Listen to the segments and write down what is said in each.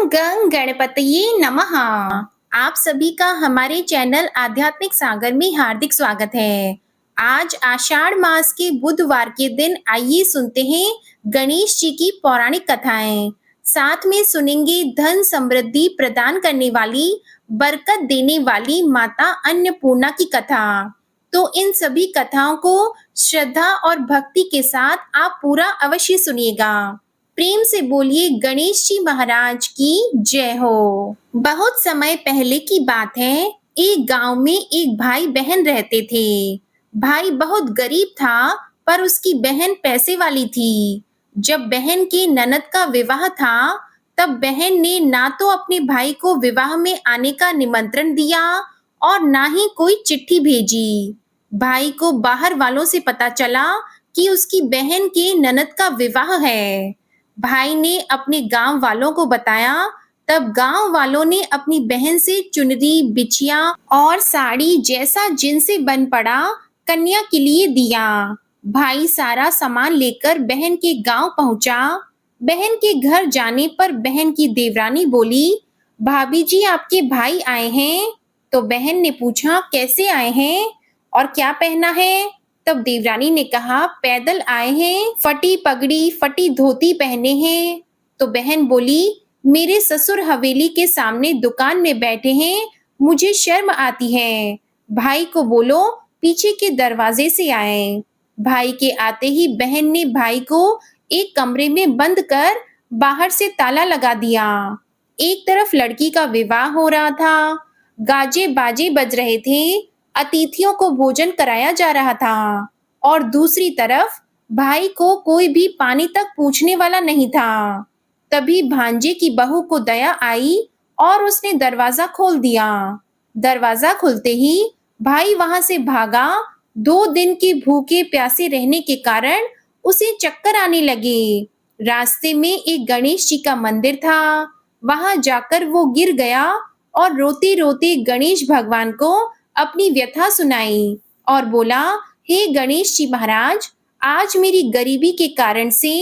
ओम गंग गणपतये नमः। आप सभी का हमारे चैनल आध्यात्मिक सागर में हार्दिक स्वागत है। आज आषाढ़ मास के बुधवार के दिन आइए सुनते हैं गणेश जी की पौराणिक कथाएं। साथ में सुनेंगे धन समृद्धि प्रदान करने वाली, बरकत देने वाली माता अन्नपूर्णा की कथा। तो इन सभी कथाओं को श्रद्धा और भक्ति के साथ आप पूरा अवश्य सुनिएगा। प्रेम से बोलिए गणेश जी महाराज की जय हो। बहुत समय पहले की बात है, एक गांव में एक भाई बहन रहते थे। भाई बहुत गरीब था, पर उसकी बहन पैसे वाली थी। जब बहन के ननद का विवाह था, तब बहन ने ना तो अपने भाई को विवाह में आने का निमंत्रण दिया और ना ही कोई चिट्ठी भेजी। भाई को बाहर वालों से पता चला कि उसकी बहन के ननद का विवाह है। भाई ने अपने गांव वालों को बताया, तब गांव वालों ने अपनी बहन से चुनरी, बिछिया और साड़ी जैसा जिनसे बन पड़ा कन्या के लिए दिया। भाई सारा सामान लेकर बहन के गांव पहुंचा। बहन के घर जाने पर बहन की देवरानी बोली, भाभी जी आपके भाई आए हैं। तो बहन ने पूछा, कैसे आए हैं और क्या पहना है? तब देवरानी ने कहा, पैदल आए हैं, फटी पगड़ी फटी धोती पहने हैं। तो बहन बोली, मेरे ससुर हवेली के सामने दुकान में बैठे हैं, मुझे शर्म आती है। भाई को बोलो पीछे के दरवाजे से आए। भाई के आते ही बहन ने भाई को एक कमरे में बंद कर बाहर से ताला लगा दिया। एक तरफ लड़की का विवाह हो रहा था, गाजे बाजे बज रहे थे, अतिथियों को भोजन कराया जा रहा था, और दूसरी तरफ भाई को कोई भी पानी तक पूछने वाला नहीं था। तभी भांजे की बहू को दया आई और उसने दरवाजा खोल दिया। दरवाजा खुलते ही भाई वहां से भागा। 2 दिन के भूखे प्यासे रहने के कारण उसे चक्कर आने लगे। रास्ते में एक गणेश जी का मंदिर था, वहां जाकर वो गिर गया और रोते रोते गणेश भगवान को अपनी व्यथा सुनाई और बोला, हे गणेश जी महाराज, आज मेरी गरीबी के कारण से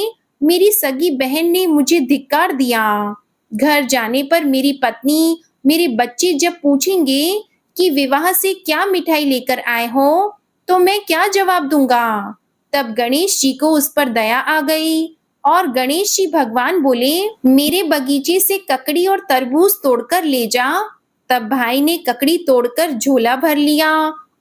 मेरी सगी बहन ने मुझे धिक्कार दिया। घर जाने पर मेरी पत्नी, मेरे बच्चे जब पूछेंगे कि विवाह से क्या मिठाई लेकर आए हो, तो मैं क्या जवाब दूंगा? तब गणेश जी को उस पर दया आ गई और गणेश जी भगवान बोले, मेरे बगीचे से ककड़ी और तरबूज तोड़कर ले जा। तब भाई ने ककड़ी तोड़कर झोला भर लिया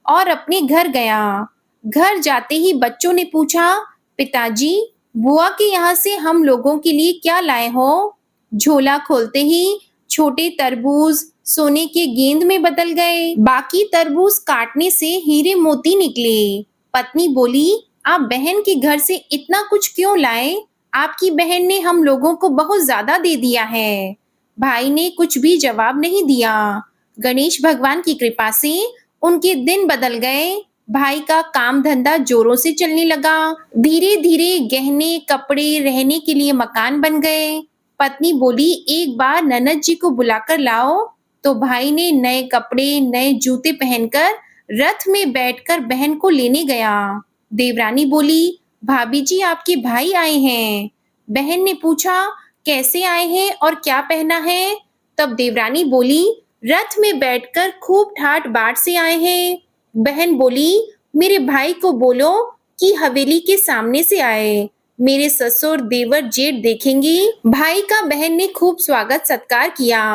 और अपने घर गया। घर जाते ही बच्चों ने पूछा, पिताजी, बुआ के यहाँ से हम लोगों के लिए क्या लाए हो? झोला खोलते ही छोटे तरबूज सोने के गेंद में बदल गए, बाकी तरबूज काटने से हीरे मोती निकले। पत्नी बोली, आप बहन के घर से इतना कुछ क्यों लाए? आपकी बहन ने हम लोगों को बहुत ज्यादा दे दिया है। भाई ने कुछ भी जवाब नहीं दिया। गणेश भगवान की कृपा से उनके दिन बदल गए। भाई का काम धंधा जोरों से चलने लगा। धीरे धीरे गहने, कपड़े, रहने के लिए मकान बन गए। पत्नी बोली, एक बार ननद जी को बुलाकर लाओ। तो भाई ने नए कपड़े, नए जूते पहनकर रथ में बैठकर बहन को लेने गया। देवरानी बोली, भाभी जी आपके भाई आए हैं। बहन ने पूछा, कैसे आए हैं और क्या पहना है? तब देवरानी बोली, रथ में बैठकर खूब ठाट बाट से आए हैं। बहन बोली, मेरे भाई को बोलो कि हवेली के सामने से आए, मेरे ससुर देवर जेठ देखेंगे। भाई का बहन ने खूब स्वागत सत्कार किया।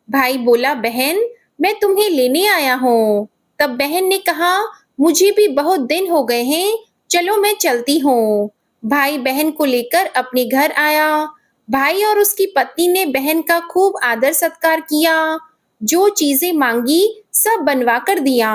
भाई बोला, बहन मैं तुम्हें लेने आया हूँ। तब बहन ने कहा, मुझे भी बहुत दिन हो गए हैं, चलो मैं चलती हूँ। भाई बहन को लेकर अपने घर आया। भाई और उसकी पत्नी ने बहन का खूब आदर सत्कार किया। जो चीजें मांगी सब बनवा कर दिया।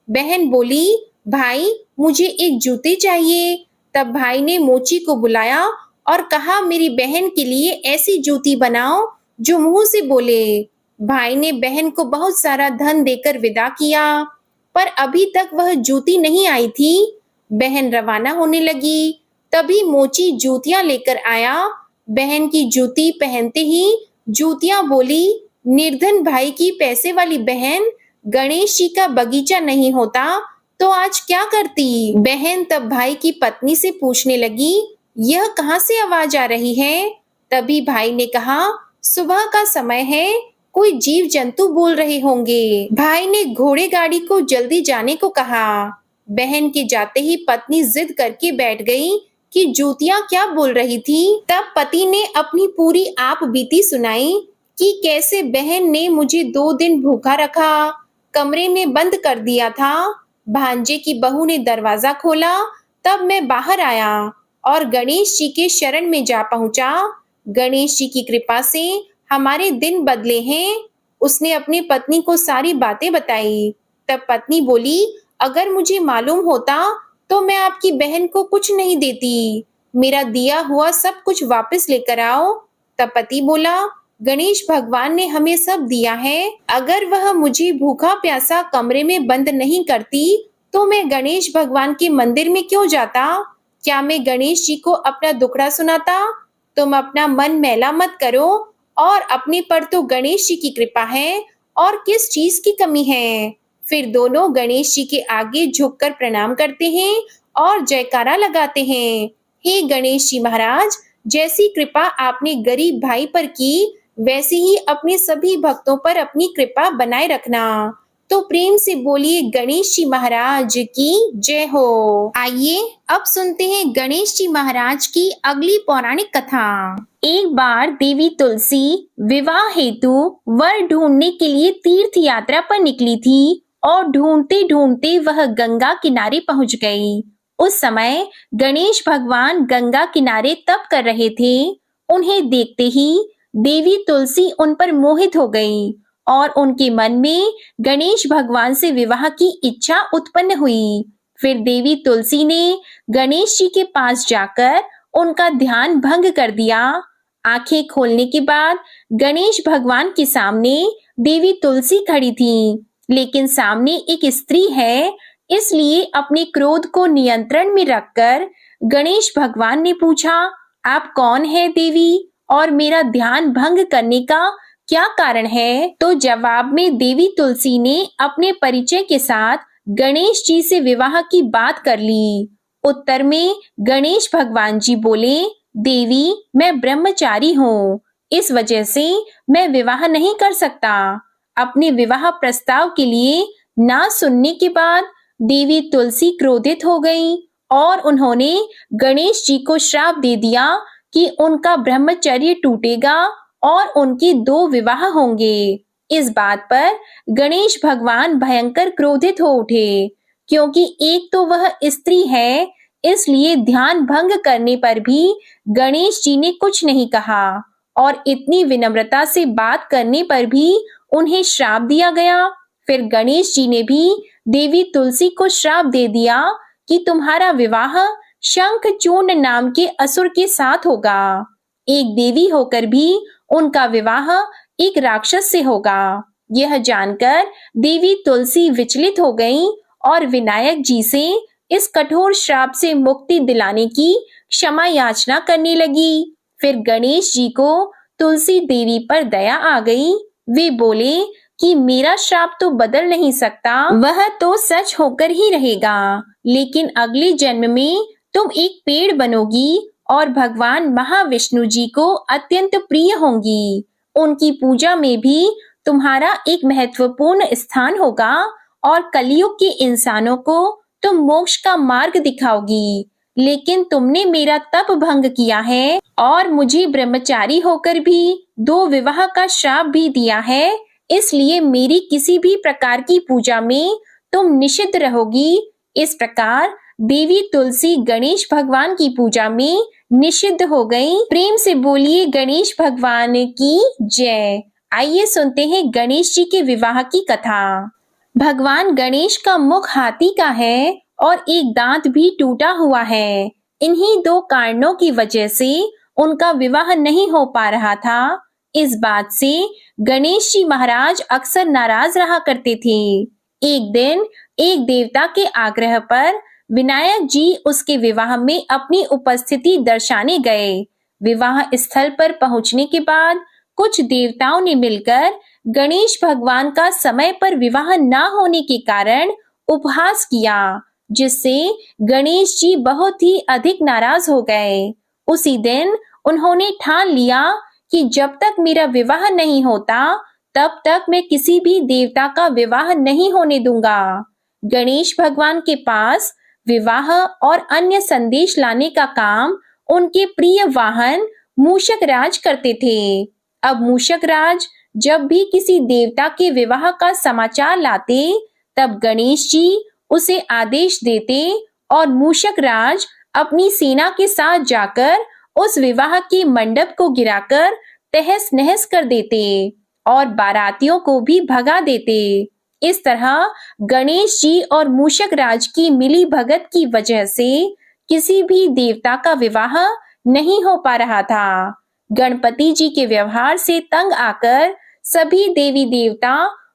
बहन बोली, भाई मुझे एक जूते चाहिए। तब भाई ने मोची को बुलाया और कहा, मेरी बहन के लिए ऐसी जूती बनाओ जो मुंह से बोले। भाई ने बहन को बहुत सारा धन देकर विदा किया, पर अभी तक वह जूती नहीं आई थी। बहन रवाना होने लगी, तभी मोची जूतियां लेकर आया। बहन की जूती पहनते ही जूतियां बोली, निर्धन भाई की पैसे वाली बहन, गणेश जी का बगीचा नहीं होता तो आज क्या करती? बहन तब भाई की पत्नी से पूछने लगी, यह कहाँ से आवाज आ रही है? तभी भाई ने कहा, सुबह का समय है, कोई जीव जंतु बोल रहे होंगे। भाई ने घोड़े गाड़ी को जल्दी जाने को कहा। बहन के जाते ही पत्नी जिद करके बैठ गई कि जूतियां क्या बोल रही थी। तब पति ने अपनी पूरी आप बीती सुनाई कि कैसे बहन ने मुझे 2 दिन भूखा रखा, कमरे में बंद कर दिया था। भांजे की बहू ने दरवाजा खोला, तब मैं बाहर आया और गणेश जी के शरण में जा पहुंचा। गणेश जी की कृपा से हमारे दिन बदले हैं। उसने अपनी पत्नी को सारी बातें बताई। तब पत्नी बोली, अगर मुझे मालूम होता तो मैं आपकी बहन को कुछ नहीं देती। मेरा दिया हुआ सब कुछ वापस लेकर आओ। तब पति बोला, गणेश भगवान ने हमें सब दिया है। अगर वह मुझे भूखा प्यासा कमरे में बंद नहीं करती तो मैं गणेश भगवान के मंदिर में क्यों जाता? क्या मैं गणेश जी को अपना दुखड़ा सुनाता? तुम अपना मन मैला मत करो, और अपने पर तो गणेश जी की कृपा है, और किस चीज की कमी है। फिर दोनों गणेश जी के आगे झुककर प्रणाम करते हैं और जयकारा लगाते हैं। हे गणेश जी महाराज, जैसी कृपा आपने गरीब भाई पर की, वैसे ही अपने सभी भक्तों पर अपनी कृपा बनाए रखना। तो प्रेम से बोलिए गणेश जी महाराज की जय हो। आइए अब सुनते हैं गणेश जी महाराज की अगली पौराणिक कथा। एक बार देवी तुलसी विवाह हेतु वर ढूंढने के लिए तीर्थ यात्रा पर निकली थी और ढूंढते ढूंढते वह गंगा किनारे पहुंच गई। उस समय गणेश भगवान गंगा किनारे तप कर रहे थे। उन्हें देखते ही देवी तुलसी उन पर मोहित हो गई और उनके मन में गणेश भगवान से विवाह की इच्छा उत्पन्न हुई। फिर देवी तुलसी ने गणेश जी के पास जाकर उनका ध्यान भंग कर दिया। आंखें खोलने के बाद गणेश भगवान के सामने देवी तुलसी खड़ी थी, लेकिन सामने एक स्त्री है, इसलिए अपने क्रोध को नियंत्रण में रखकर गणेश भगवान ने पूछा, आप कौन है देवी, और मेरा ध्यान भंग करने का क्या कारण है? तो जवाब में देवी तुलसी ने अपने परिचय के साथ गणेश जी से विवाह की बात कर ली। उत्तर में गणेश भगवान जी बोले, देवी मैं ब्रह्मचारी हूँ, इस वजह से मैं विवाह नहीं कर सकता। अपने विवाह प्रस्ताव के लिए ना सुनने के बाद देवी तुलसी क्रोधित हो गई और उन्होंने गणेश जी को श्राप दे दिया कि उनका ब्रह्मचर्य टूटेगा और उनके 2 विवाह होंगे। इस बात पर गणेश भगवान भयंकर क्रोधित हो उठे, क्योंकि एक तो वह स्त्री है, इसलिए ध्यान भंग करने पर भी गणेश जी ने कुछ नहीं कहा और इतनी विनम्रता से बात करने पर भी उन्हें श्राप दिया गया। फिर गणेश जी ने भी देवी तुलसी को श्राप दे दिया कि तुम्हारा विवाह शंखचूर्ण नाम के असुर के साथ होगा। एक देवी होकर भी उनका विवाह एक राक्षस से होगा। यह जानकर देवी तुलसी विचलित हो गई और विनायक जी से इस कठोर श्राप से मुक्ति दिलाने की क्षमा याचना करने लगी। फिर गणेश जी को तुलसी देवी पर दया आ गई। वे बोले कि मेरा श्राप तो बदल नहीं सकता, वह तो सच होकर ही रहेगा, लेकिन अगले जन्म में तुम एक पेड़ बनोगी और भगवान महाविष्णु जी को अत्यंत प्रिय होंगी। उनकी पूजा में भी तुम्हारा एक महत्वपूर्ण स्थान होगा और कलयुग के इंसानों को तुम मोक्ष का मार्ग दिखाओगी। लेकिन तुमने मेरा तप भंग किया है और मुझे ब्रह्मचारी होकर भी 2 विवाह का श्राप भी दिया है, इसलिए मेरी किसी भी प्रकार की पूजा में तुम निषिद्ध रहोगी। इस प्रकार देवी तुलसी गणेश भगवान की पूजा में निषिद्ध हो गई। प्रेम से बोलिए गणेश भगवान की जय। आइए सुनते हैं गणेश जी के विवाह की कथा। भगवान गणेश का मुख हाथी का है और एक दांत भी टूटा हुआ है। इन्हीं 2 कारणों की वजह से उनका विवाह नहीं हो पा रहा था। इस बात से गणेश जी महाराज अक्सर नाराज रहा करते थे। एक दिन एक देवता के आग्रह पर विनायक जी उसके विवाह में अपनी उपस्थिति दर्शाने गए। विवाह स्थल पर पहुंचने के बाद कुछ देवताओं ने मिलकर गणेश भगवान का समय पर विवाह न होने के कारण उपहास किया, जिससे गणेश जी बहुत ही अधिक नाराज हो गए। उसी दिन उन्होंने ठान लिया कि जब तक मेरा विवाह नहीं होता तब तक मैं किसी भी देवता का विवाह नहीं होने दूंगा। गणेश भगवान के पास विवाह और अन्य संदेश लाने का काम उनके प्रिय वाहन मूषक राज करते थे। अब मूषक राज जब भी किसी देवता के विवाह का समाचार लाते तब गणेश जी उसे आदेश देते और मूषक राज अपनी सेना के साथ जाकर उस विवाह के मंडप को गिराकर तहस नहस कर देते और बारातियों को भी भगा देते। इस तरह गणेश जी और मूषक राज की मिली भगत की वजह से किसी भी देवता का विवाह नहीं हो पा रहा था। गणपति जी के व्यवहार से तंग आकर सभी देवी देवता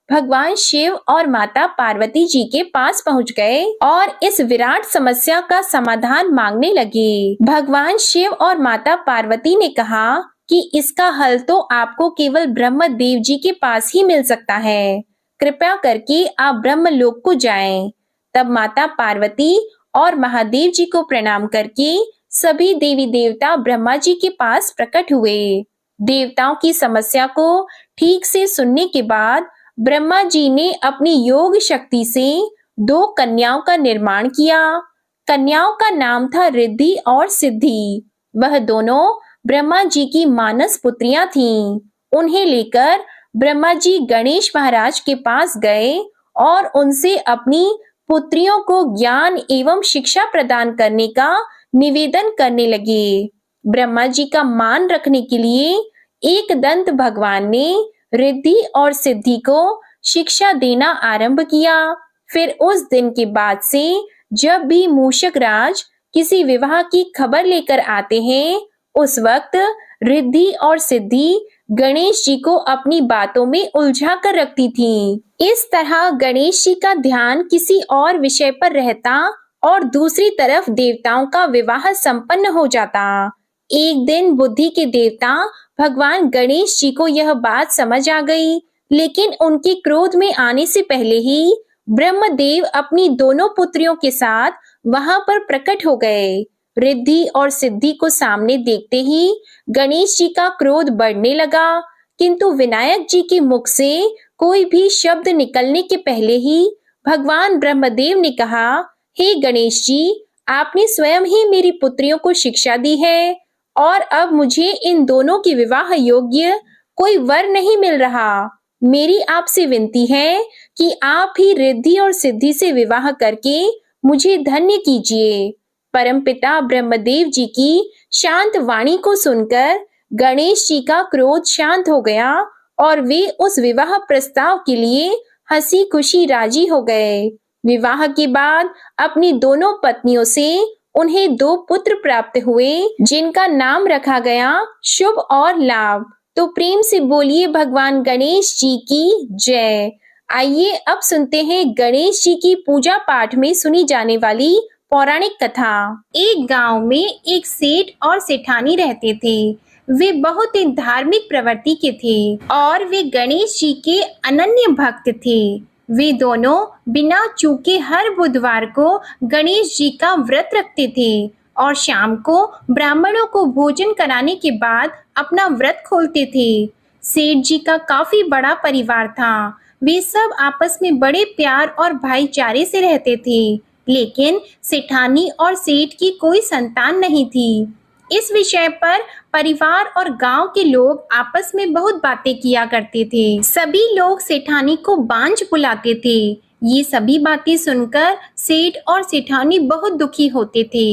भगवान शिव और माता पार्वती जी के पास पहुंच गए और इस विराट समस्या का समाधान मांगने लगे। भगवान शिव और माता पार्वती ने कहा कि इसका हल तो आपको केवल ब्रह्मदेव जी के पास ही मिल सकता है। कृपया करके आप ब्रह्मलोक को जाएं। तब माता पार्वती और महादेव जी को प्रणाम करके सभी देवी देवता ब्रह्मा जी के पास प्रकट हुए। देवताओं की समस्या को ठीक से सुनने के बाद ब्रह्मा जी ने अपनी योग शक्ति से 2 कन्याओं का निर्माण किया। कन्याओं का नाम था रिद्धि और सिद्धि। वह दोनों ब्रह्मा जी की मानस पुत्रियां थीं। उन्हें लेकर ब्रह्मा जी गणेश महाराज के पास गए और उनसे अपनी पुत्रियों को ज्ञान एवं शिक्षा प्रदान करने का निवेदन करने लगे। ब्रह्मा जी का मान रखने के लिए एकदंत भगवान ने रिद्धि और सिद्धि को शिक्षा देना आरंभ किया। फिर उस दिन के बाद से जब भी मूषक राज किसी विवाह की खबर लेकर आते हैं उस वक्त रिद्धि और सिद्धि गणेश जी को अपनी बातों में उलझा कर रखती थीं। इस तरह गणेश जी का ध्यान किसी और विषय पर रहता और दूसरी तरफ देवताओं का विवाह संपन्न हो जाता। एक दिन बुद्धि के देवता भगवान गणेश जी को यह बात समझ आ गई, लेकिन उनके क्रोध में आने से पहले ही ब्रह्मदेव अपनी दोनों पुत्रियों के साथ वहां पर प्रकट हो गए। रिद्धि और सिद्धि को सामने देखते ही गणेश जी का क्रोध बढ़ने लगा, किंतु विनायक जी के मुख से कोई भी शब्द निकलने के पहले ही भगवान ब्रह्मदेव ने कहा, हे गणेश जी, आपने स्वयं ही मेरी पुत्रियों को शिक्षा दी है और अब मुझे इन दोनों के विवाह योग्य कोई वर नहीं मिल रहा। मेरी आपसे विनती है कि आप ही रिद्धि और सिद्धि से विवाह करके मुझे धन्य कीजिए। परमपिता ब्रह्मदेव जी की शांत वाणी को सुनकर गणेश जी का क्रोध शांत हो गया और वे उस विवाह प्रस्ताव के लिए हंसी खुशी राजी हो गए। विवाह के बाद अपनी दोनों पत्नियों से उन्हें 2 पुत्र प्राप्त हुए जिनका नाम रखा गया शुभ और लाभ। तो प्रेम से बोलिए भगवान गणेश जी की जय। आइए अब सुनते हैं गणेश जी की पूजा पाठ में सुनी जाने वाली पौराणिक कथा। एक गांव में एक सेठ और सेठानी रहते थे। वे बहुत ही धार्मिक प्रवृत्ति के थे और वे गणेश जी के अनन्य भक्त थे। वे दोनों बिना चूके हर बुधवार को गणेश जी का व्रत रखते थे और शाम को ब्राह्मणों को भोजन कराने के बाद अपना व्रत खोलते थे। सेठ जी का काफी बड़ा परिवार था। वे सब आपस में बड़े प्यार और भाईचारे से रहते थे, लेकिन सेठानी और सेठ की कोई संतान नहीं थी। इस विषय पर परिवार और गांव के लोग आपस में बहुत बातें किया करते थे। सभी लोग सेठानी को बांझ बुलाते थे। ये सभी बातें सुनकर सेठ और सेठानी बहुत दुखी होते थे।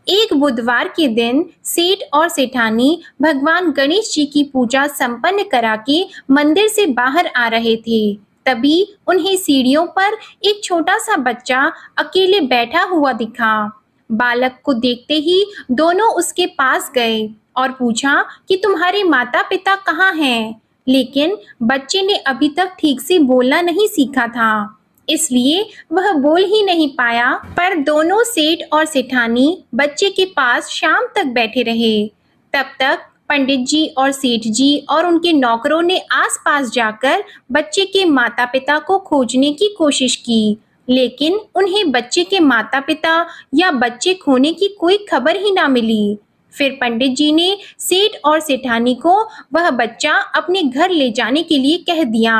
एक बुधवार के दिन सेठ और सेठानी भगवान गणेश जी की पूजा संपन्न करा के मंदिर से बाहर आ रहे थे। तभी उन्हें सीढ़ियों पर एक छोटा सा बच्चा अकेले बैठा हुआ दिखा। बालक को देखते ही दोनों उसके पास गए और पूछा कि तुम्हारे माता पिता कहाँ हैं? लेकिन बच्चे ने अभी तक ठीक से बोलना नहीं सीखा था, इसलिए वह बोल ही नहीं पाया। पर दोनों सेठ और सेठानी बच्चे के पास शाम तक बैठे रहे। तब तक पंडित जी और सेठ जी और उनके नौकरों ने आसपास जाकर बच्चे के माता पिता को खोजने की कोशिश की, लेकिन उन्हें बच्चे के माता पिता या बच्चे खोने की कोई खबर ही ना मिली। फिर पंडित जी ने सेठ और सेठानी को वह बच्चा अपने घर ले जाने के लिए कह दिया।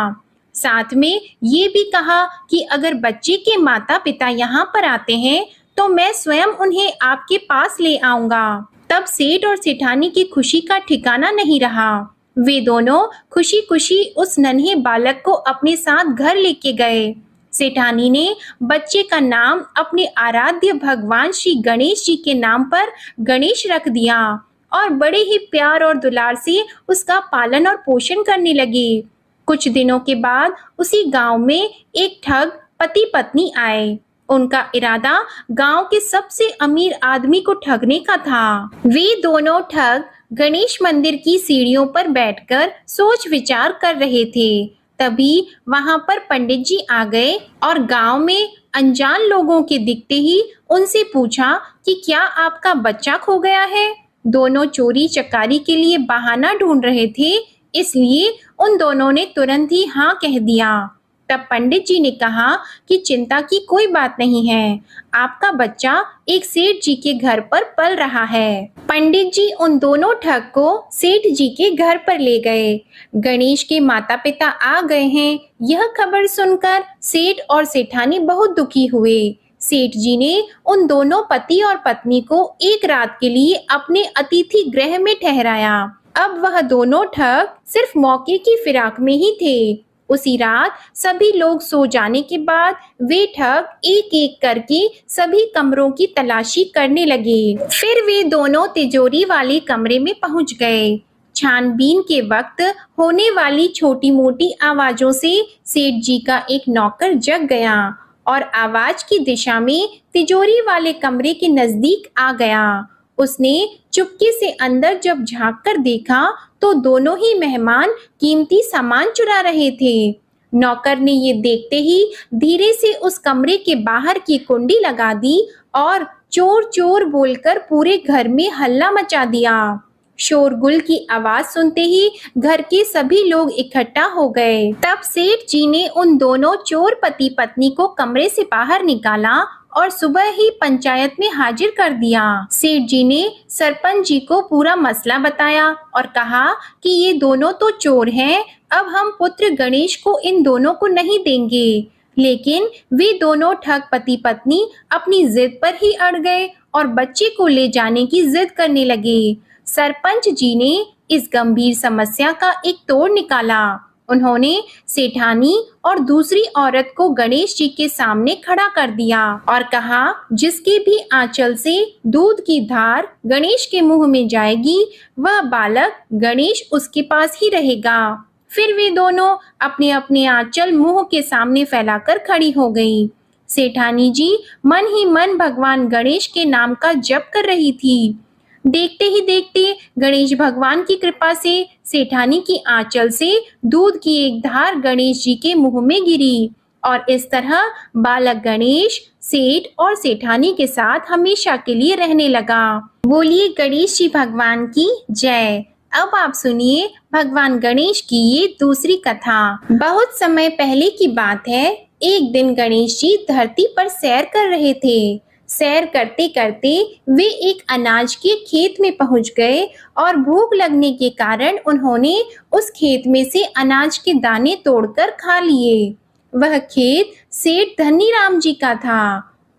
साथ में ये भी कहा कि अगर बच्चे के माता पिता यहाँ पर आते हैं तो मैं स्वयं उन्हें आपके पास ले आऊंगा। तब सेठ और सेठानी की खुशी का ठिकाना नहीं रहा। वे दोनों खुशी खुशी उस नन्हे बालक को अपने साथ घर लेके गए। सेठानी ने बच्चे का नाम अपने आराध्य भगवान श्री गणेश जी के नाम पर गणेश रख दिया और बड़े ही प्यार और दुलार से उसका पालन और पोषण करने लगे। कुछ दिनों के बाद उसी गांव में एक ठग पति पत्नी आए। उनका इरादा गांव के सबसे अमीर आदमी को ठगने का था। वे दोनों ठग गणेश मंदिर की सीढ़ियों पर बैठकर सोच विचार कर रहे थे। तभी वहां पर पंडित जी आ गए और गांव में अनजान लोगों के दिखते ही उनसे पूछा कि क्या आपका बच्चा खो गया है। दोनों चोरी चकारी के लिए बहाना ढूंढ रहे थे, इसलिए उन दोनों ने तुरंत ही हाँ कह दिया। तब पंडित जी ने कहा कि चिंता की कोई बात नहीं है, आपका बच्चा एक सेठ जी के घर पर पल रहा है। पंडित जी उन दोनों ठग को सेठ जी के घर पर ले गए। गणेश के माता पिता आ गए हैं, यह खबर सुनकर सेठ और सेठानी बहुत दुखी हुए। सेठ जी ने उन दोनों पति और पत्नी को एक रात के लिए अपने अतिथि गृह में ठहराया। अब वह दोनों ठग सिर्फ मौके की फिराक में ही थे। उसी रात सभी लोग सो जाने के बाद वे ठग एक एक करके सभी कमरों की तलाशी करने लगे। फिर वे दोनों तिजोरी वाले कमरे में पहुंच गए। छानबीन के वक्त होने वाली छोटी मोटी आवाजों से सेठ जी का एक नौकर जग गया और आवाज की दिशा में तिजोरी वाले कमरे के नजदीक आ गया। उसने चुपके से अंदर जब झांक कर देखा तो दोनों ही मेहमान कीमती सामान चुरा रहे थे। नौकर ने ये देखते ही धीरे से उस कमरे के बाहर की कुंडी लगा दी और चोर चोर बोलकर पूरे घर में हल्ला मचा दिया। शोरगुल की आवाज सुनते ही घर के सभी लोग इकट्ठा हो गए। तब सेठ जी ने उन दोनों चोर पति पत्नी को कमरे से बाहर निकाला और सुबह ही पंचायत में हाजिर कर दिया। सेठ जी ने सरपंच जी को पूरा मसला बताया और कहा कि ये दोनों तो चोर हैं, अब हम पुत्र गणेश को इन दोनों को नहीं देंगे। लेकिन वे दोनों ठग पति पत्नी अपनी जिद पर ही अड़ गए और बच्चे को ले जाने की जिद करने लगे। सरपंच जी ने इस गंभीर समस्या का एक तोड़ निकाला। उन्होंने सेठानी और दूसरी औरत को गणेश जी के सामने खड़ा कर दिया और कहा, जिसके भी आंचल से दूध की धार गणेश के मुंह में जाएगी, वह बालक गणेश उसके पास ही रहेगा। फिर वे दोनों अपने अपने आंचल मुंह के सामने फैलाकर खड़ी हो गईं। सेठानी जी मन ही मन भगवान गणेश के नाम का जप कर रही थी। देखते ही देखते गणेश भगवान की कृपा से सेठानी की आंचल से दूध की एक धार गणेश जी के मुंह में गिरी और इस तरह बालक गणेश सेठ और सेठानी के साथ हमेशा के लिए रहने लगा। बोलिए गणेश जी भगवान की जय। अब आप सुनिए भगवान गणेश की ये दूसरी कथा। बहुत समय पहले की बात है। एक दिन गणेश जी धरती पर सैर कर रहे थे। सैर करते करते वे एक अनाज के खेत में पहुंच गए और भूख लगने के कारण उन्होंने उस खेत में से अनाज के दाने तोड़कर खा लिए। वह खेत सेठ धनीराम जी का था।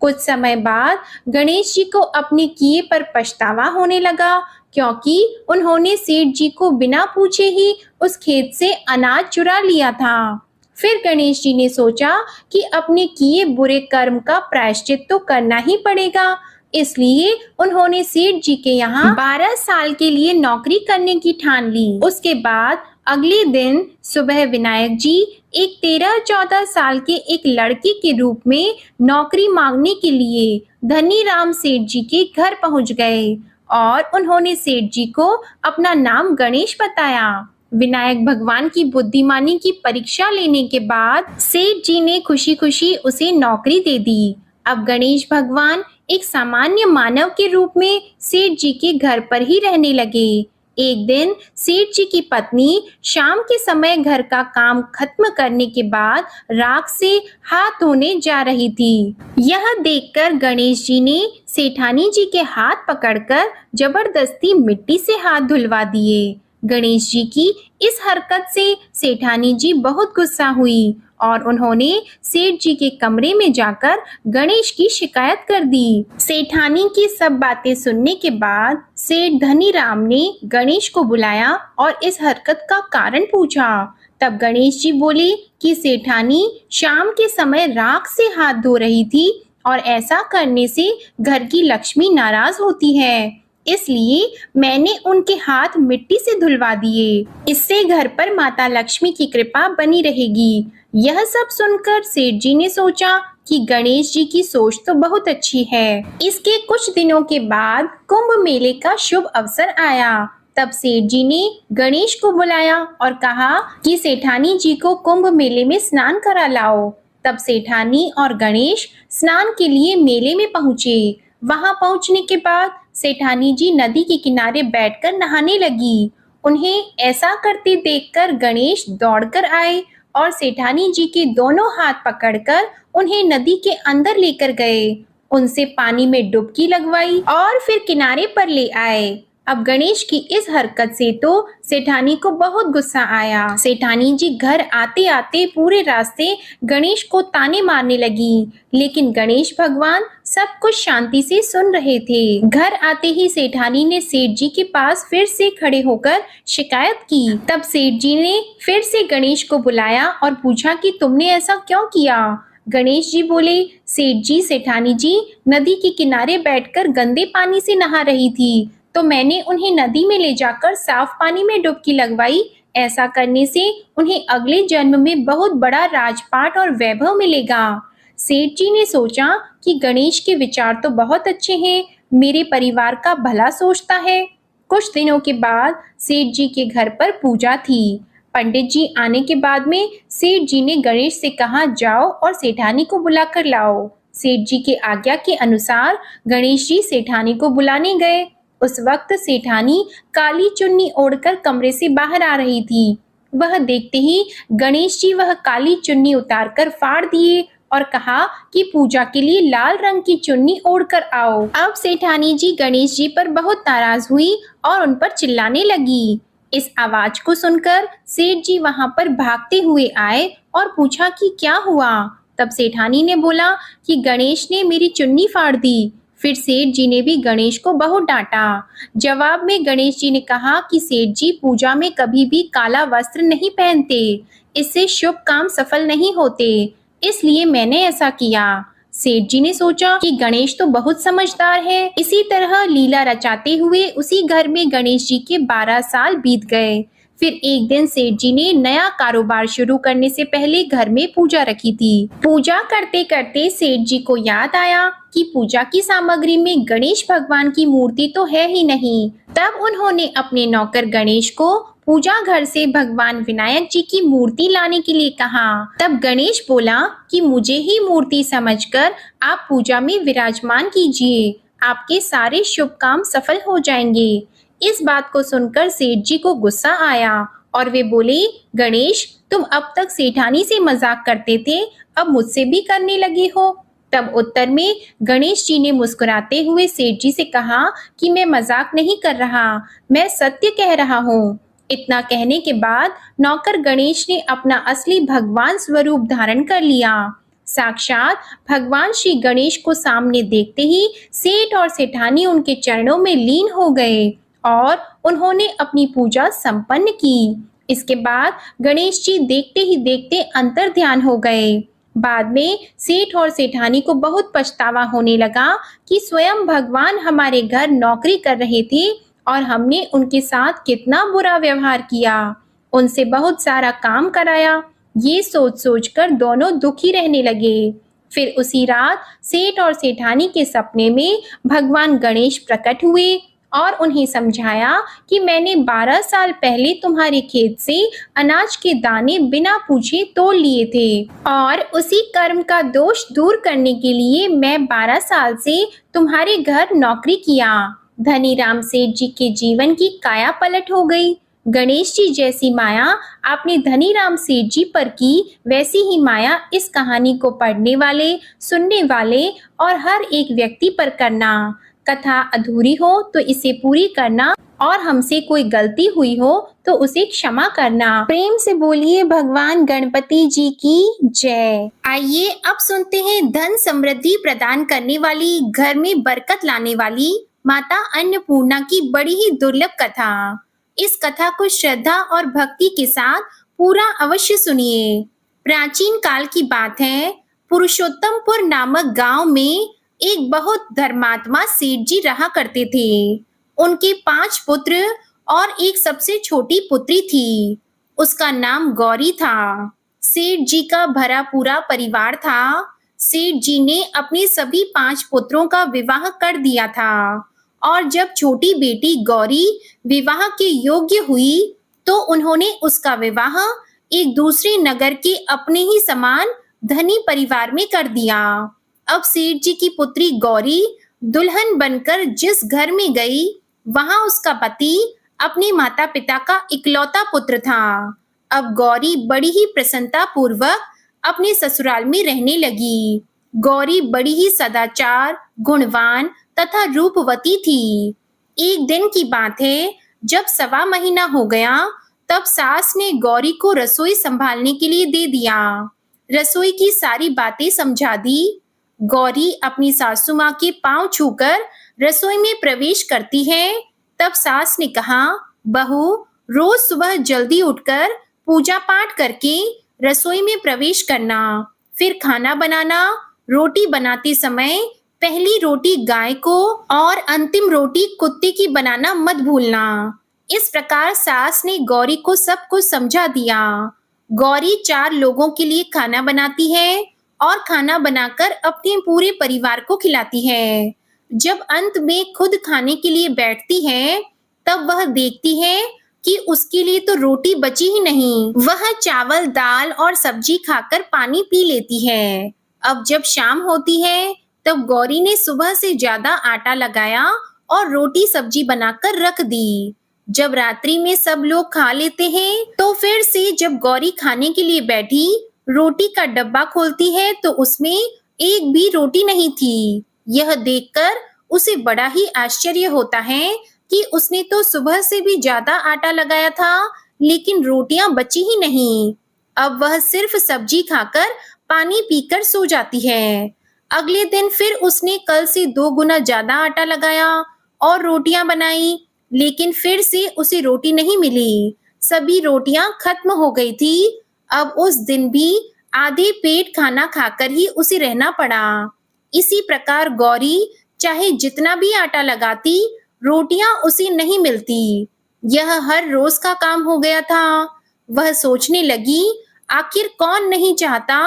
कुछ समय बाद गणेश जी को अपने किए पर पछतावा होने लगा, क्योंकि उन्होंने सेठ जी को बिना पूछे ही उस खेत से अनाज चुरा लिया था। फिर गणेश जी ने सोचा कि अपने किए बुरे कर्म का प्रायश्चित तो करना ही पड़ेगा, इसलिए उन्होंने सेठ जी के यहाँ 12 साल के लिए नौकरी करने की ठान ली। उसके बाद अगले दिन सुबह विनायक जी एक 13-14 साल के एक लड़के के रूप में नौकरी मांगने के लिए धनीराम सेठ जी के घर पहुंच गए और उन्होंने सेठ जी को अपना नाम गणेश बताया। विनायक भगवान की बुद्धिमानी की परीक्षा लेने के बाद सेठ जी ने खुशी खुशी उसे नौकरी दे दी। अब गणेश भगवान एक सामान्य मानव के रूप में सेठ जी के घर पर ही रहने लगे। एक दिन सेठ जी की पत्नी शाम के समय घर का काम खत्म करने के बाद राख से हाथ धोने जा रही थी। यह देखकर गणेश जी ने सेठानी जी के हाथ पकड़कर जबरदस्ती मिट्टी से हाथ धुलवा दिए। गणेश जी की इस हरकत से सेठानी जी बहुत गुस्सा हुई और उन्होंने सेठ जी के कमरे में जाकर गणेश की शिकायत कर दी। सेठानी की सब बातें सुनने के बाद सेठ धनीराम ने गणेश को बुलाया और इस हरकत का कारण पूछा। तब गणेश जी बोले कि सेठानी शाम के समय राख से हाथ धो रही थी और ऐसा करने से घर की लक्ष्मी नाराज होती है, इसलिए मैंने उनके हाथ मिट्टी से धुलवा दिए। इससे घर पर माता लक्ष्मी की कृपा बनी रहेगी। यह सब सुनकर सेठ जी ने सोचा कि गणेश जी की सोच तो बहुत अच्छी है। इसके कुछ दिनों के बाद कुंभ मेले का शुभ अवसर आया। तब सेठ जी ने गणेश को बुलाया और कहा कि सेठानी जी को कुंभ मेले में स्नान करा लाओ। तब सेठानी और गणेश स्नान के लिए मेले में पहुंचे। वहां पहुंचने के बाद सेठानी जी नदी के किनारे बैठकर नहाने लगी। उन्हें ऐसा करते देखकर गणेश दौड़कर आए और सेठानी जी के दोनों हाथ पकड़कर उन्हें नदी के अंदर लेकर गए, उनसे पानी में डुबकी लगवाई और फिर किनारे पर ले आए। अब गणेश की इस हरकत से तो सेठानी को बहुत गुस्सा आया। सेठानी जी घर आते आते पूरे रास्ते गणेश को ताने मारने लगी, लेकिन गणेश भगवान सब कुछ शांति से सुन रहे थे। घर आते ही सेठानी ने सेठ जी के पास फिर से खड़े होकर शिकायत की। तब सेठ जी ने फिर से गणेश को बुलाया और पूछा कि तुमने ऐसा क्यों किया। गणेश जी बोले, सेठ जी सेठानी जी नदी के किनारे बैठकर गंदे पानी से नहा रही थी, तो मैंने उन्हें नदी में ले जाकर साफ पानी में डुबकी लगवाई। ऐसा करने से उन्हें अगले जन्म में बहुत बड़ा राजपाट और वैभव मिलेगा। सेठ जी ने सोचा कि गणेश के विचार तो बहुत अच्छे हैं, मेरे परिवार का भला सोचता है। कुछ दिनों के बाद सेठ जी के घर पर पूजा थी। पंडित जी आने के बाद में सेठ जी ने गणेश से कहा, जाओ और सेठानी को बुला कर लाओ। सेठ जी के आज्ञा के अनुसार गणेश जी सेठानी को बुलाने गए। उस वक्त सेठानी काली चुन्नी ओढ़कर कमरे से बाहर आ रही थी। वह देखते ही गणेश जी वह काली चुन्नी उतारकर फाड़ दिए और कहा कि पूजा के लिए लाल रंग की चुन्नी ओढ़कर आओ। अब सेठानी जी गणेश जी पर बहुत नाराज हुई और उन पर चिल्लाने लगी। इस आवाज को सुनकर सेठ जी वहां पर भागते हुए आए और पूछा कि क्या हुआ। तब सेठानी ने बोला कि गणेश ने मेरी चुन्नी फाड़ दी। फिर सेठ जी ने भी गणेश को बहुत डांटा। जवाब में गणेश जी ने कहा कि सेठ जी पूजा में कभी भी काला वस्त्र नहीं पहनते, इससे शुभ काम सफल नहीं होते, इसलिए मैंने ऐसा किया। सेठ जी ने सोचा कि गणेश तो बहुत समझदार है। इसी तरह लीला रचाते हुए उसी घर में गणेश जी के 12 साल बीत गए। फिर एक दिन सेठ जी ने नया कारोबार शुरू करने से पहले घर में पूजा रखी थी। पूजा करते करते सेठ जी को याद आया कि पूजा की सामग्री में गणेश भगवान की मूर्ति तो है ही नहीं। तब उन्होंने अपने नौकर गणेश को पूजा घर से भगवान विनायक जी की मूर्ति लाने के लिए कहा। तब गणेश बोला कि मुझे ही मूर्ति समझकर आप पूजा में विराजमान कीजिए, आपके सारे शुभ काम सफल हो जाएंगे। इस बात को सुनकर सेठ जी को गुस्सा आया और वे बोले, गणेश तुम अब तक सेठानी से मजाक करते थे, अब मुझसे भी करने लगे हो। तब उत्तर में गणेश जी ने मुस्कुराते हुए सेठ जी से कहा कि मैं मजाक नहीं कर रहा, मैं सत्य कह रहा हूँ। इतना कहने के बाद नौकर गणेश ने अपना असली भगवान स्वरूप धारण कर लिया। साक्षात भगवान श्री गणेश को सामने देखते ही सेठ और सेठानी उनके चरणों में लीन हो गए और उन्होंने अपनी पूजा संपन्न की। इसके बाद गणेश जी देखते ही देखते अंतर ध्यान हो गए। बाद में सेठ और सेठानी को बहुत पछतावा होने लगा कि स्वयं भगवान हमारे घर नौकरी कर रहे थे और हमने उनके साथ कितना बुरा व्यवहार किया, उनसे बहुत सारा काम कराया। ये सोच सोचकर दोनों दुखी रहने लगे। फिर उसी रात सेठ और सेठानी के सपने में भगवान गणेश प्रकट हुए और उन्हें समझाया कि मैंने 12 साल पहले तुम्हारे खेत से अनाज के दाने बिना पूछे तोड़ लिए थे और उसी कर्म का दोष दूर करने के लिए मैं 12 साल से तुम्हारे घर नौकरी किया। धनीराम सेठ जी के जीवन की काया पलट हो गई। गणेश जी जैसी माया आपने धनीराम सेठ जी पर की, वैसी ही माया इस कहानी को पढ़ने वाले, सुनने वाले और हर एक व्यक्ति पर करना। कथा अधूरी हो तो इसे पूरी करना और हमसे कोई गलती हुई हो तो उसे क्षमा करना। प्रेम से बोलिए भगवान गणपति जी की जय। आइए अब सुनते हैं धन समृद्धि प्रदान करने वाली, घर में बरकत लाने वाली माता अन्नपूर्णा की बड़ी ही दुर्लभ कथा। इस कथा को श्रद्धा और भक्ति के साथ पूरा अवश्य सुनिए। प्राचीन काल की बात है, पुरुषोत्तमपुर नामक गांव में एक बहुत धर्मात्मा सेठ जी रहा करते थे। उनके 5 पुत्र और एक सबसे छोटी पुत्री थी। उसका नाम गौरी था। सेठ जी का भरा पूरा परिवार था। सेठ जी ने अपने सभी 5 पुत्रों का विवाह कर दिया था और जब छोटी बेटी गौरी विवाह के योग्य हुई तो उन्होंने उसका विवाह एक दूसरे नगर के अपने ही समान धनी परिवार में कर दिया। अब सेठ जी की पुत्री गौरी दुल्हन बनकर जिस घर में गई, वहां उसका पति अपने माता पिता का इकलौता पुत्र था। अब गौरी बड़ी ही प्रसन्नता पूर्वक अपने ससुराल में रहने लगी। गौरी बड़ी ही सदाचार, गुणवान तथा रूपवती थी। एक दिन की बात है, जब 1.25 महीना हो गया, तब सास ने गौरी को रसोई संभालने के लिए दे दिया। रसोई की सारी बातें समझा दी। गौरी अपनी सासू माँ के पांव छूकर रसोई में प्रवेश करती है। तब सास ने कहा, बहू, रोज सुबह जल्दी उठकर पूजा पाठ करके रसोई में प्रवेश करना, फिर खाना बनाना। रोटी बनाते समय पहली रोटी गाय को और अंतिम रोटी कुत्ते की बनाना मत भूलना। इस प्रकार सास ने गौरी को सब कुछ समझा दिया। गौरी 4 लोगों के लिए खाना बनाती है और खाना बनाकर अपने पूरे परिवार को खिलाती है। जब अंत में खुद खाने के लिए बैठती है, तब वह देखती है कि उसके लिए तो रोटी बची ही नहीं। वह चावल, दाल और सब्जी खाकर पानी पी लेती है। अब जब शाम होती है, तब गौरी ने सुबह से ज्यादा आटा लगाया और रोटी सब्जी बनाकर रख दी। जब रात्रि में सब लोग खा लेते हैं, तो फिर से जब गौरी खाने के लिए बैठी, रोटी का डब्बा खोलती है तो उसमें एक भी रोटी नहीं थी। यह देखकर उसे बड़ा ही आश्चर्य होता है कि उसने तो सुबह से भी ज्यादा आटा लगाया था, लेकिन रोटियां बची ही नहीं। अब वह सिर्फ सब्जी खाकर पानी पीकर सो जाती है। अगले दिन फिर उसने कल से 2 गुना ज्यादा आटा लगाया और रोटियां बनाई, लेकिन फिर से उसे रोटी नहीं मिली। सभी रोटियां खत्म हो गई थी। अब उस दिन भी आधे पेट खाना खाकर ही उसे रहना पड़ा। इसी प्रकार गौरी चाहे जितना भी आटा लगाती, रोटियां उसे नहीं मिलती। यह हर रोज का काम हो गया था। वह सोचने लगी, आखिर कौन नहीं चाहता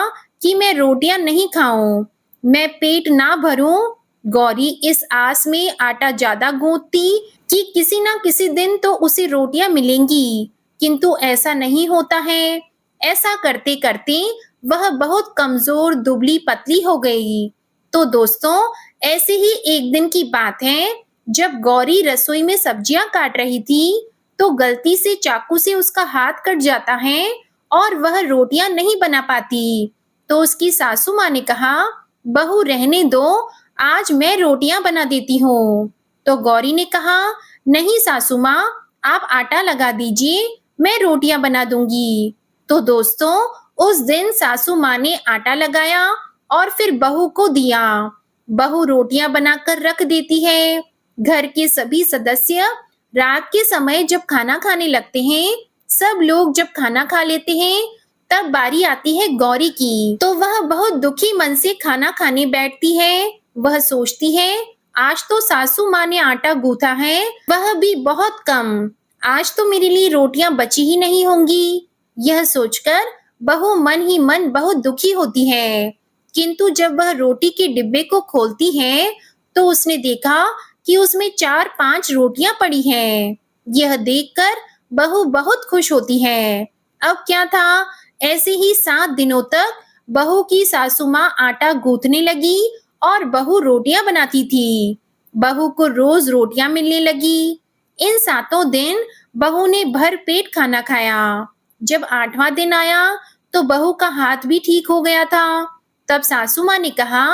कि मैं रोटियां नहीं खाऊं, मैं पेट ना भरूं। गौरी इस आस में आटा ज्यादा गूंथती कि किसी ना किसी दिन तो उसे रोटियां मिलेंगी, किंतु ऐसा नहीं होता है। ऐसा करते करते वह बहुत कमजोर, दुबली पतली हो गई। तो दोस्तों, ऐसे ही एक दिन की बात है, जब गौरी रसोई में सब्जियां काट रही थी, तो गलती से चाकू से उसका हाथ कट जाता है और वह रोटियां नहीं बना पाती। तो उसकी सासू माँ ने कहा, बहू रहने दो, आज मैं रोटियां बना देती हूँ। तो गौरी ने कहा, नहीं सासू माँ, आप आटा लगा दीजिए, मैं रोटियां बना दूंगी। तो दोस्तों, उस दिन सासू माँ ने आटा लगाया और फिर बहू को दिया। बहू रोटियां बनाकर रख देती है। घर के सभी सदस्य रात के समय जब खाना खाने लगते हैं, सब लोग जब खाना खा लेते हैं, तब बारी आती है गौरी की। तो वह बहुत दुखी मन से खाना खाने बैठती है। वह सोचती है, आज तो सासू माँ ने आटा गूंथा है, वह भी बहुत कम। आज तो मेरे लिए रोटियां बची ही नहीं होंगी। यह सोचकर बहू मन ही मन बहुत दुखी होती है। किंतु जब वह रोटी के डिब्बे को खोलती है, तो उसने देखा कि उसमें 4-5 रोटियां पड़ी हैं। यह देखकर बहू बहुत खुश होती है। अब क्या था, ऐसे ही 7 दिनों तक बहू की सासू माँ आटा गूंथने लगी और बहू रोटियां बनाती थी। बहू को रोज रोटियां मिलने लगी। इन 7 दिन बहू ने भर पेट खाना खाया। जब 8वां दिन आया तो बहू का हाथ भी ठीक हो गया था। तब सासू माँ ने कहा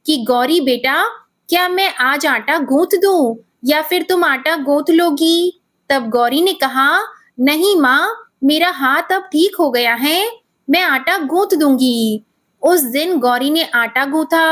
कि गौरी बेटा, क्या मैं आज आटा गूंथ दूं या फिर तुम आटा गूंथ लोगी? तब गौरी ने कहा, नहीं माँ, मेरा हाथ अब ठीक हो गया है, मैं आटा गूंथ दूंगी। उस दिन गौरी ने आटा गूंथा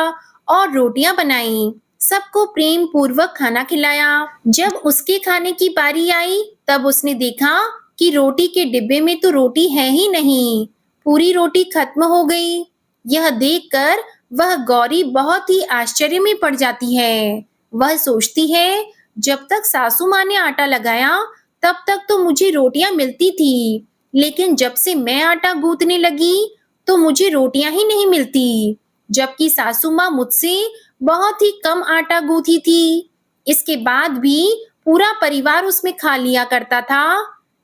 और रोटियां बनाई, सबको प्रेम पूर्वक खाना खिलाया। जब उसके खाने की बारी आई तब उसने देखा कि रोटी के डिब्बे में तो रोटी है ही नहीं, पूरी रोटी खत्म हो गई। यह देखकर वह गौरी बहुत ही आश्चर्य में पड़ जाती है। वह सोचती है, जब तक सासू माँ ने आटा लगाया तब तक तो मुझे रोटियां मिलती थी, लेकिन जब से मैं आटा गूंथने लगी तो मुझे रोटियां ही नहीं मिलती, जबकि सासू माँ मुझसे बहुत ही कम आटा गूंथी थी। इसके बाद भी पूरा परिवार उसमें खा लिया करता था।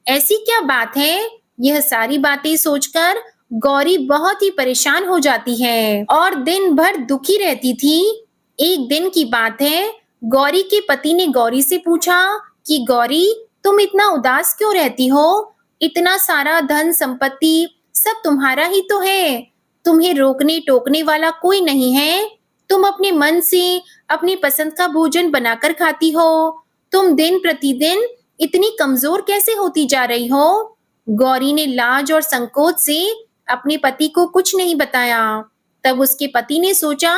ऐसी क्या बात है? यह सारी बातें सोचकर गौरी बहुत ही परेशान हो जाती है और दिन भर दुखी रहती थी। एक दिन की बात है, गौरी के पति ने गौरी से पूछा कि गौरी, तुम इतना उदास क्यों रहती हो? इतना सारा धन संपत्ति सब तुम्हारा ही तो है, तुम्हें रोकने टोकने वाला कोई नहीं है। तुम अपने मन से अपनी पसंद का भोजन बनाकर खाती हो, तुम दिन प्रतिदिन इतनी कमजोर कैसे होती जा रही हो? गौरी ने लाज और संकोच से अपने पति को कुछ नहीं बताया। तब उसके पति ने सोचा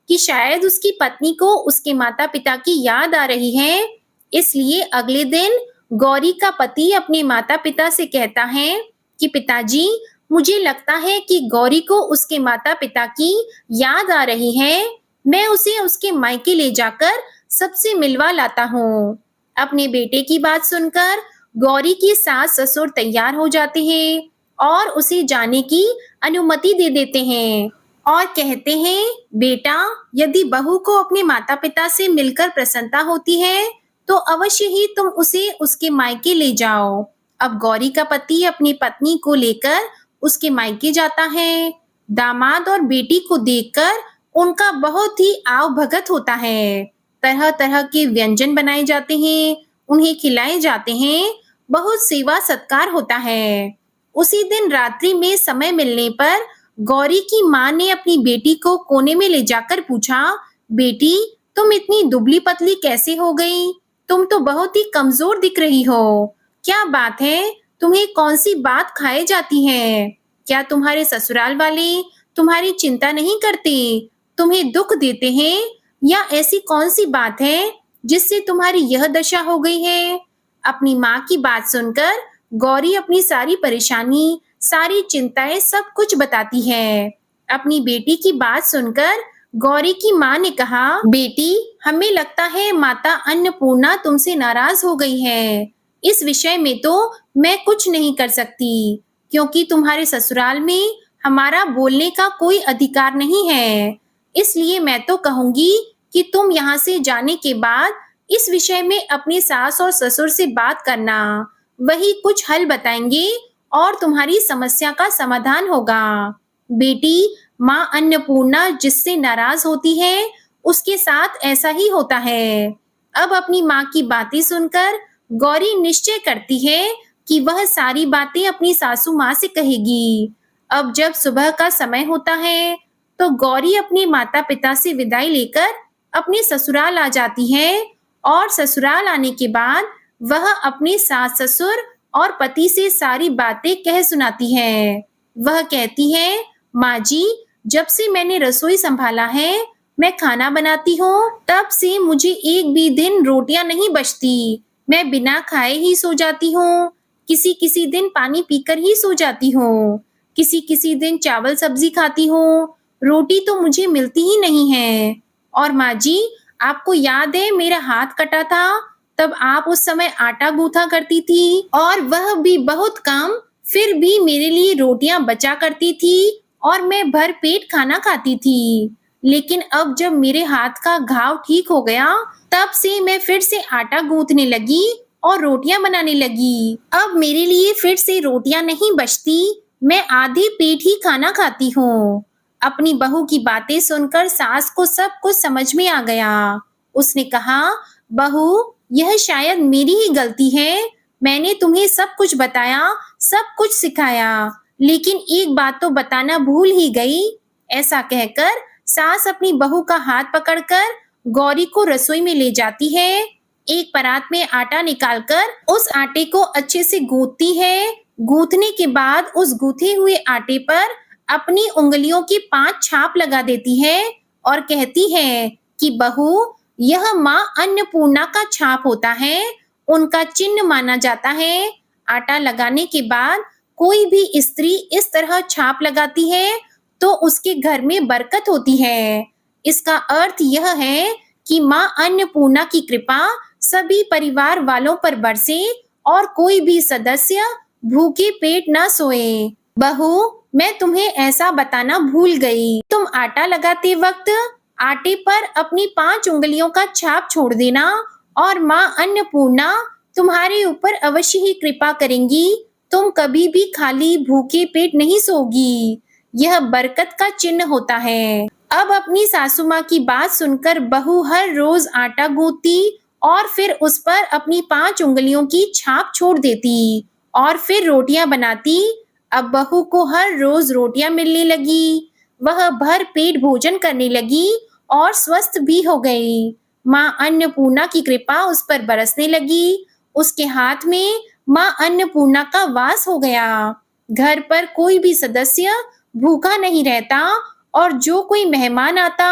कि शायद उसकी पत्नी को उसके माता पिता की याद आ रही है, इसलिए अगले दिन गौरी का पति अपने माता पिता से कहता है कि पिताजी, मुझे लगता है कि गौरी को उसके माता पिता की याद आ रही है, मैं उसे उसके मायके ले जाकर सबसे मिलवा लाता हूँ। अपने बेटे की बात सुनकर गौरी की सास ससुर तैयार हो जाते हैं और उसे जाने की अनुमति दे देते हैं और कहते हैं, बेटा, यदि बहू को अपने माता पिता से मिलकर प्रसन्नता होती है तो अवश्य ही तुम उसे उसके मायके ले जाओ। अब गौरी का पति अपनी पत्नी को लेकर उसके मायके जाता है। दामाद और बेटी को देखकर उनका बहुत ही आव भगत होता है। तरह तरह के व्यंजन बनाए जाते हैं, उन्हें खिलाए जाते हैं, बहुत सेवा सत्कार होता है। उसी दिन रात्रि में समय मिलने पर गौरी की माँ ने अपनी बेटी को कोने में ले जाकर पूछा, बेटी, तुम इतनी दुबली पतली कैसे हो गई? तुम तो बहुत ही कमजोर दिख रही हो। क्या बात है? तुम्हें कौन सी बात खाए जाती है? क्या तुम्हारे ससुराल वाले तुम्हारी चिंता नहीं करते, तुम्हें दुख देते हैं, या ऐसी कौन सी बात है जिससे तुम्हारी यह दशा हो गई है? अपनी माँ की बात सुनकर गौरी अपनी सारी परेशानी, सारी चिंताएं सब कुछ बताती है। अपनी बेटी की बात सुनकर गौरी की माँ ने कहा, बेटी, हमें लगता है माता अन्नपूर्णा तुमसे नाराज हो गई है। इस विषय में तो मैं कुछ नहीं कर सकती, क्योंकि तुम्हारे ससुराल में हमारा बोलने का कोई अधिकार नहीं है। इसलिए मैं तो कहूंगी कि तुम यहाँ से जाने के बाद इस विषय में अपनी सास और ससुर से बात करना, वही कुछ हल बताएंगे और तुम्हारी समस्या का समाधान होगा। बेटी, माँ अन्नपूर्णा जिससे नाराज होती है उसके साथ ऐसा ही होता है। अब अपनी माँ की बातें सुनकर गौरी निश्चय करती है कि वह सारी बातें अपनी सासू माँ से कहेगी। अब जब सुबह का समय होता है तो गौरी अपने माता पिता से विदाई लेकर अपने ससुराल आ जाती है और ससुराल आने के बाद वह अपने सास ससुर और पति से सारी बातें कह सुनाती है। वह कहती है, माँ जी, जब से मैंने रसोई संभाला है, मैं खाना बनाती हूँ, तब से मुझे एक भी दिन रोटियां नहीं बचती। मैं बिना खाए ही सो जाती हूँ, किसी किसी दिन पानी पीकर ही सो जाती हूँ, किसी किसी दिन चावल सब्जी खाती हूँ, रोटी तो मुझे मिलती ही नहीं है। और माँ जी, आपको याद है मेरा हाथ कटा था, तब आप उस समय आटा गूंथा करती थी और वह भी बहुत कम, फिर भी मेरे लिए रोटियां बचा करती थी और मैं भर पेट खाना खाती थी। लेकिन अब जब मेरे हाथ का घाव ठीक हो गया, तब से मैं फिर से आटा गूंथने लगी और रोटियां बनाने लगी। अब मेरे लिए फिर से रोटियां नहीं बचती, मैं आधे पेट ही खाना खाती हूँ। अपनी बहू की बातें सुनकर सास को सब कुछ समझ में आ गया। उसने कहा, बहू, यह शायद मेरी ही गलती है। मैंने तुम्हें सब कुछ बताया, सब कुछ सिखाया, लेकिन एक बात तो बताना भूल ही गई। ऐसा कहकर सास अपनी बहू का हाथ पकड़कर गौरी को रसोई में ले जाती है। एक परात में आटा निकालकर उस आटे को अच्छे से गूंथती है। गूंथने के बाद उस गूंथे हुए आटे पर अपनी उंगलियों की 5 छाप लगा देती है और कहती है कि बहू, यह माँ अन्नपूर्णा का छाप होता है, उनका चिन्ह माना जाता है। आटा लगाने के बाद कोई भी स्त्री इस तरह छाप लगाती है तो उसके घर में बरकत होती है। इसका अर्थ यह है कि माँ अन्नपूर्णा की कृपा सभी परिवार वालों पर बरसे और कोई भी सदस्य भूखे पेट न सोए। बहू, मैं तुम्हें ऐसा बताना भूल गई। तुम आटा लगाते वक्त आटे पर अपनी 5 उंगलियों का छाप छोड़ देना और माँ अन्नपूर्णा तुम्हारे ऊपर अवश्य ही कृपा करेंगी। तुम कभी भी खाली भूखे पेट नहीं सोगी। यह बरकत का चिन्ह होता है। अब अपनी सासू माँ की बात सुनकर बहू हर रोज आटा गूंथती और फिर उस पर अपनी 5 उंगलियों की छाप छोड़ देती और फिर रोटियां बनाती। अब बहू को हर रोज रोटियां मिलने लगी। वह भर पेट भोजन करने लगी और स्वस्थ भी हो गई। माँ अन्नपूर्णा की कृपा उस पर बरसने लगी। उसके हाथ में माँ अन्नपूर्णा का वास हो गया। घर पर कोई भी सदस्य भूखा नहीं रहता और जो कोई मेहमान आता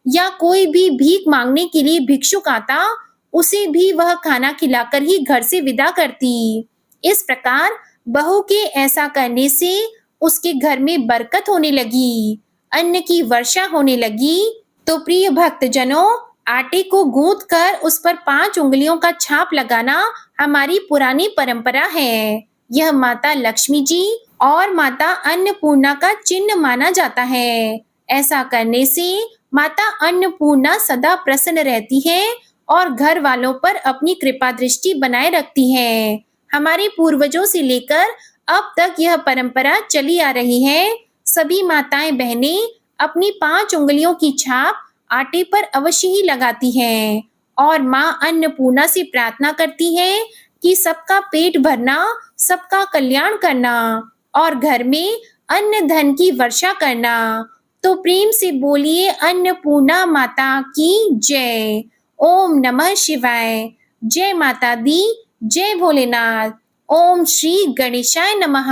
या कोई भी भीख मांगने के लिए भिक्षुक आता, उसे भी वह खाना खिलाकर ही घर से विदा करती। इस प्रकार बहू के ऐसा करने से उसके घर में बरकत होने लगी, अन्न की वर्षा होने लगी। तो प्रिय भक्तजनों, आटे को गूंथ कर उस पर 5 उंगलियों का छाप लगाना हमारी पुरानी परंपरा है। यह माता लक्ष्मी जी और माता अन्नपूर्णा का चिन्ह माना जाता है। ऐसा करने से माता अन्नपूर्णा सदा प्रसन्न रहती है और घर वालों पर अपनी कृपा दृष्टि बनाए रखती है। हमारे पूर्वजों से लेकर अब तक यह परंपरा चली आ रही है। सभी माताएं बहनें अपनी 5 उंगलियों की छाप आटे पर अवश्य ही लगाती हैं और माँ अन्नपूर्णा से प्रार्थना करती है कि सबका पेट भरना, सबका कल्याण करना और घर में अन्न धन की वर्षा करना। तो प्रेम से बोलिए अन्नपूर्णा माता की जय। ओम नमः शिवाय। जय माता दी, जय भोलेनाथ। ओम श्री गणेशाय नमः।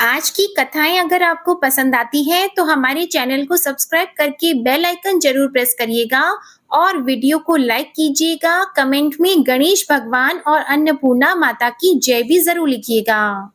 आज की कथाएं अगर आपको पसंद आती हैं तो हमारे चैनल को सब्सक्राइब करके बेल आइकन जरूर प्रेस करिएगा और वीडियो को लाइक कीजिएगा। कमेंट में गणेश भगवान और अन्नपूर्णा माता की जय भी जरूर लिखिएगा।